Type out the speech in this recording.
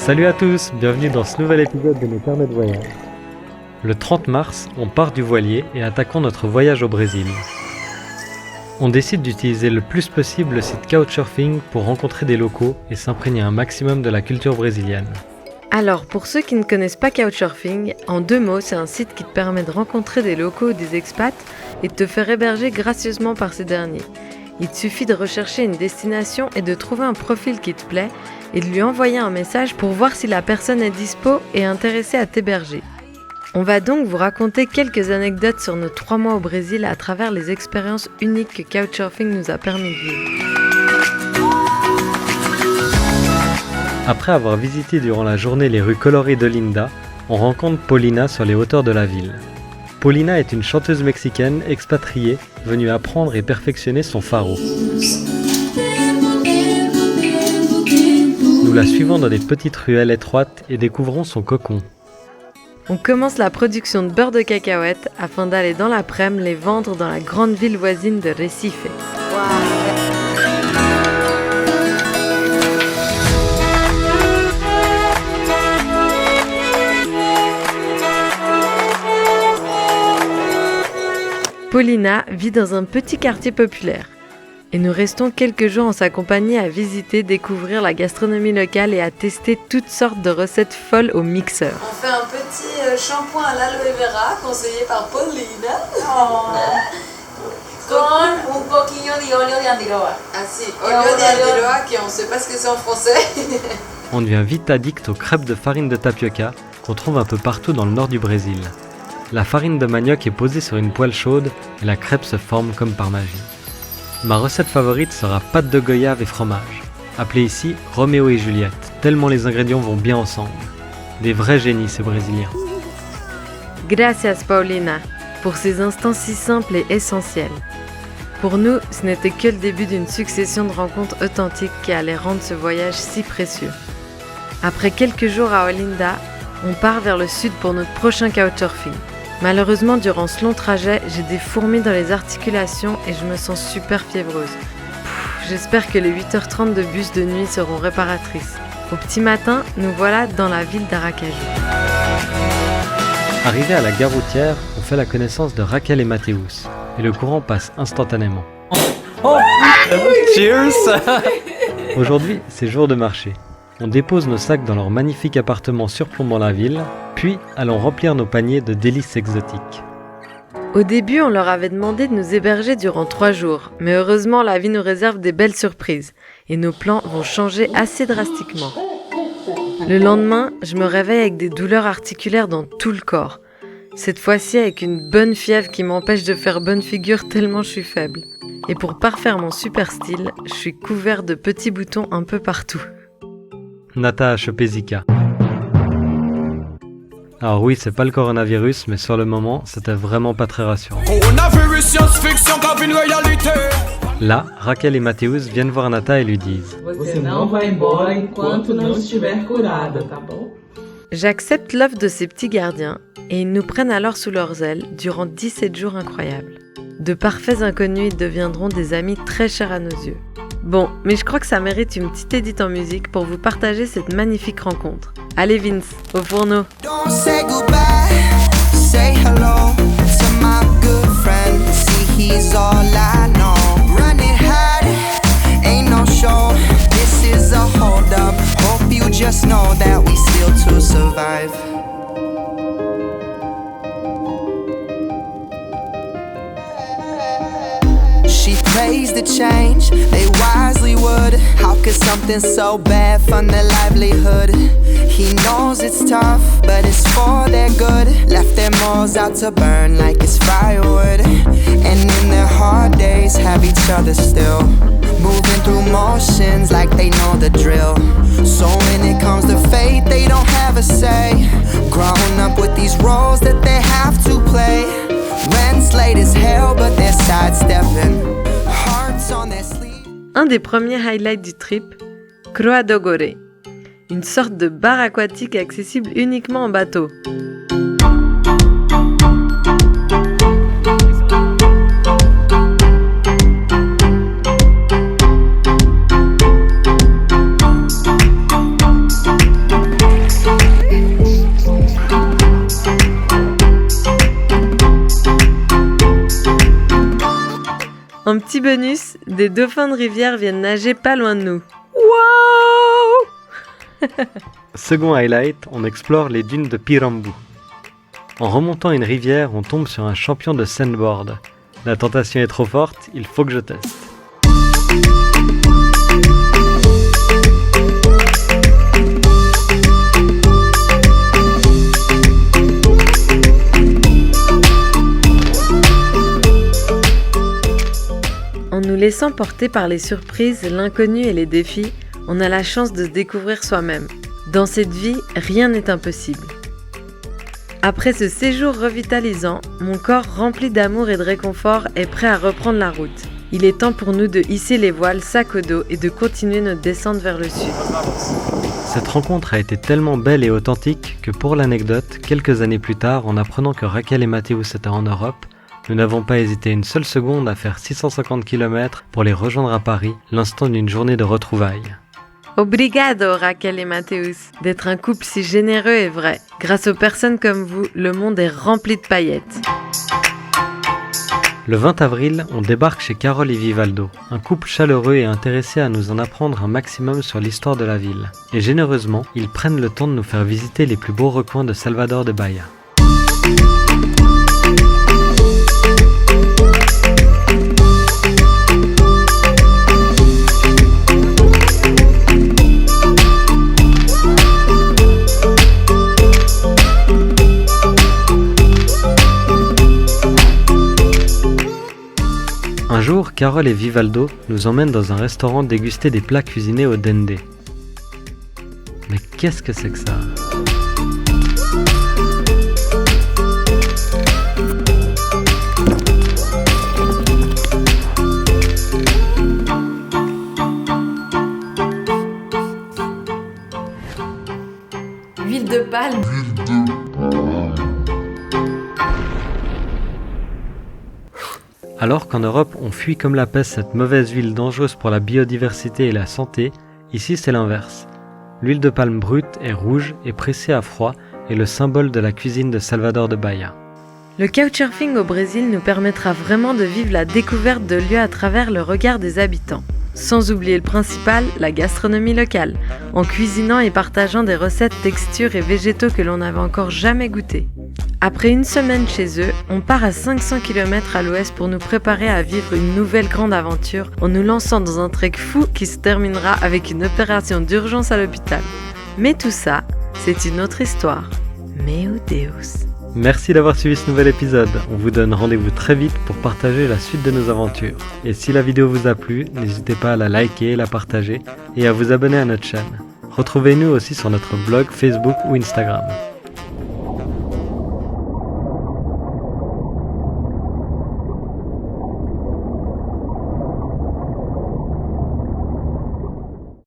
Salut à tous, bienvenue dans ce nouvel épisode de nos carnets de voyage. Le 30 mars, on part du voilier et attaquons notre voyage au Brésil. On décide d'utiliser le plus possible le site Couchsurfing pour rencontrer des locaux et s'imprégner un maximum de la culture brésilienne. Alors, pour ceux qui ne connaissent pas Couchsurfing, en 2 mots, c'est un site qui te permet de rencontrer des locaux ou des expats et de te faire héberger gracieusement par ces derniers. Il te suffit de rechercher une destination et de trouver un profil qui te plaît et de lui envoyer un message pour voir si la personne est dispo et intéressée à t'héberger. On va donc vous raconter quelques anecdotes sur nos 3 mois au Brésil à travers les expériences uniques que Couchsurfing nous a permis de vivre. Après avoir visité durant la journée les rues colorées d'Olinda, on rencontre Paulina sur les hauteurs de la ville. Paulina est une chanteuse mexicaine expatriée venue apprendre et perfectionner son fado. Nous la suivons dans des petites ruelles étroites et découvrons son cocon. On commence la production de beurre de cacahuètes afin d'aller dans l'après-midi les vendre dans la grande ville voisine de Recife. Paulina vit dans un petit quartier populaire et nous restons quelques jours en sa compagnie à visiter, découvrir la gastronomie locale et à tester toutes sortes de recettes folles au mixeur. On fait un petit shampoing à l'aloe vera conseillé par Paulina. Con un poquillo de óleo de andiroba. Ah si, óleo de andiroba, qui on sait pas ce que c'est en français. On devient vite addict aux crêpes de farine de tapioca qu'on trouve un peu partout dans le nord du Brésil. La farine de manioc est posée sur une poêle chaude et la crêpe se forme comme par magie. Ma recette favorite sera pâte de goyave et fromage, appelée ici Roméo et Juliette, tellement les ingrédients vont bien ensemble. Des vrais génies ces Brésiliens. Gracias Paulina, pour ces instants si simples et essentiels. Pour nous, ce n'était que le début d'une succession de rencontres authentiques qui allaient rendre ce voyage si précieux. Après quelques jours à Olinda, on part vers le sud pour notre prochain Couchsurfing. Malheureusement, durant ce long trajet, j'ai des fourmis dans les articulations et je me sens super fiévreuse. J'espère que les 8h30 de bus de nuit seront réparatrices. Au petit matin, nous voilà dans la ville d'Aracaju. Arrivé à la gare routière, on fait la connaissance de Raquel et Mathéus, et le courant passe instantanément. Cheers! Aujourd'hui, c'est jour de marché. On dépose nos sacs dans leur magnifique appartement surplombant la ville, puis allons remplir nos paniers de délices exotiques. Au début, on leur avait demandé de nous héberger durant 3 jours, mais heureusement, la vie nous réserve des belles surprises, et nos plans vont changer assez drastiquement. Le lendemain, je me réveille avec des douleurs articulaires dans tout le corps. Cette fois-ci avec une bonne fièvre qui m'empêche de faire bonne figure tellement je suis faible. Et pour parfaire mon super style, je suis couvert de petits boutons un peu partout. Nata a chopé Zika. Alors oui, c'est pas le coronavirus, mais sur le moment, c'était vraiment pas très rassurant. Là, Raquel et Mathéus viennent voir Nata et lui disent Você não vai embora enquanto não estiver curada, tá bom? J'accepte l'offre de ces petits gardiens et ils nous prennent alors sous leurs ailes durant 17 jours incroyables. De parfaits inconnus, ils deviendront des amis très chers à nos yeux. Bon, mais je crois que ça mérite une petite édite en musique pour vous partager cette magnifique rencontre. Allez Vince, au fourneau. Don't say goodbye, say hello to my good friend. See, he's all I know. Running hard, ain't no show. This is a hold up. Hope you just know that we still to survive. She praised the change, they wisely would. How could something so bad fund their livelihood? He knows it's tough, but it's for their good. Left their morals out to burn like it's firewood. And in their hard days have each other still. Moving through motions like they know the drill. So when it comes to fate, they don't have a say. Grown up with these roles that they have to play. Rent's late as hell, but they're sidestepping. Hearts on their sleeve. Un des premiers highlights du trip, Croa do Gore, une sorte de bar aquatique accessible uniquement en bateau. En petit bonus, des dauphins de rivière viennent nager pas loin de nous. Wow! Second highlight, on explore les dunes de Pirambu. En remontant une rivière, on tombe sur un champion de sandboard. La tentation est trop forte, il faut que je teste. En nous laissant porter par les surprises, l'inconnu et les défis, on a la chance de se découvrir soi-même. Dans cette vie, rien n'est impossible. Après ce séjour revitalisant, mon corps rempli d'amour et de réconfort est prêt à reprendre la route. Il est temps pour nous de hisser les voiles sac au dos et de continuer notre descente vers le sud. Cette rencontre a été tellement belle et authentique que pour l'anecdote, quelques années plus tard, en apprenant que Raquel et Mathéus étaient en Europe, nous n'avons pas hésité une seule seconde à faire 650 km pour les rejoindre à Paris, l'instant d'une journée de retrouvailles. Obrigado, Raquel et Mathéus, d'être un couple si généreux et vrai. Grâce aux personnes comme vous, le monde est rempli de paillettes. Le 20 avril, on débarque chez Carole et Vivaldo, un couple chaleureux et intéressé à nous en apprendre un maximum sur l'histoire de la ville. Et généreusement, ils prennent le temps de nous faire visiter les plus beaux recoins de Salvador de Bahia. Un jour, Carole et Vivaldo nous emmènent dans un restaurant déguster des plats cuisinés au dende. Mais qu'est-ce que c'est que ça ? Huile de palme. Alors qu'en Europe, on fuit comme la peste cette mauvaise huile dangereuse pour la biodiversité et la santé, ici c'est l'inverse. L'huile de palme brute est rouge et pressée à froid et le symbole de la cuisine de Salvador de Bahia. Le couchsurfing au Brésil nous permettra vraiment de vivre la découverte de lieux à travers le regard des habitants. Sans oublier le principal, la gastronomie locale, en cuisinant et partageant des recettes, textures et végétaux que l'on n'avait encore jamais goûtés. Après une semaine chez eux, on part à 500 km à l'ouest pour nous préparer à vivre une nouvelle grande aventure en nous lançant dans un trek fou qui se terminera avec une opération d'urgence à l'hôpital. Mais tout ça, c'est une autre histoire. Meu Deus. Merci d'avoir suivi ce nouvel épisode. On vous donne rendez-vous très vite pour partager la suite de nos aventures. Et si la vidéo vous a plu, n'hésitez pas à la liker, la partager et à vous abonner à notre chaîne. Retrouvez-nous aussi sur notre blog, Facebook ou Instagram.